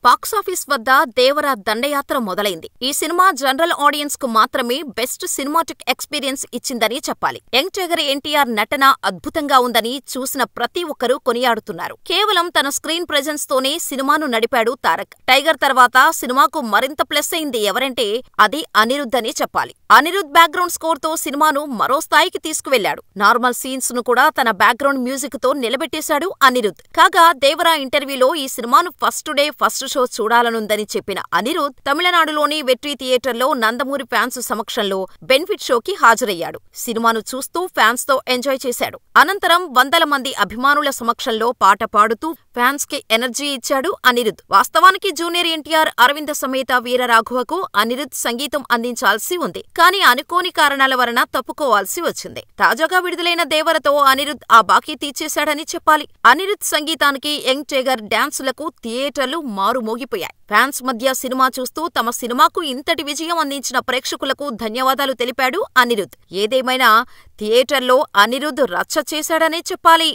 Box office వద్ద దేవరా దండయాత్ర మొదలైంది. ఈ సినిమా జనరల్ ఆడియన్స్ కు మాత్రమే బెస్ట్ సినిమాటిక్ ఎక్స్పీరియన్స్ ఇచ్చిందని చెప్పాలి. యంగ్ టైగర్ ఎన్టీఆర్ నటన అద్భుతంగా ఉందని చూసిన ప్రతి ఒక్కరూ కొనియాడుతున్నారు. కేవలం తన స్క్రీన్ ప్రెజెన్స్ తోనే సినిమాను నడిపాడు తారక్. టైగర్ తర్వాత సినిమాకు మరింత ప్లస్ అయింది ఎవరంటే అది అనిరుద్ధ్ అని చెప్పాలి. అనిరుద్ధ్ బ్యాక్గ్రౌండ్ స్కోర్ తో సినిమాను మరో స్థాయికి తీసుకువెళ్లాడు. నార్మల్ సీన్స్ ను కూడా తన బ్యాక్గ్రౌండ్ మ్యూజిక్ తో నిలబెట్టేశాడు అనిరుద్ధ్. కాగా దేవరా ఇంటర్వ్యూలో ఈ సినిమాను ఫస్ట్ డే ఫస్ట్ షో చూడాలనుందని చెప్పిన అనిరుద్ధ్ తమిళనాడులోని వెట్రి థియేటర్లో నందమూరి ఫ్యాన్స్ సమక్షంలో బెనిఫిట్ షోకి హాజరయ్యాడు. సినిమాను చూస్తూ ఫ్యాన్స్ తో ఎంజాయ్ చేశాడు. అనంతరం వందల మంది అభిమానుల సమక్షంలో పాట పాడుతూ ఫ్యాన్స్ కి ఎనర్జీ ఇచ్చాడు అనిరుద్ధ్. వాస్తవానికి జూనియర్ ఎన్టీఆర్ అరవింద సమేత వీర రాఘవకు అనిరుద్ధ్ సంగీతం అందించాల్సి ఉంది. కానీ అనుకోని కారణాల వలన తప్పుకోవాల్సి వచ్చింది. తాజాగా విడుదలైన దేవరతో అనిరుద్ధ్ ఆ బాకీ తీర్చేశాడని చెప్పాలి. అనిరుద్ధ్ సంగీతానికి యంగ్ టైగర్ డాన్సులకు థియేటర్లు మారుమోగిపోయాయి. ఫ్యాన్స్ మధ్య సినిమా చూస్తూ తమ సినిమాకు ఇంతటి విజయం అందించిన ప్రేక్షకులకు ధన్యవాదాలు తెలిపాడు అనిరుద్ధ్. ఏదేమైనా థియేటర్లో అనిరుద్ధ్ రచ్చ చేశాడనే చెప్పాలి.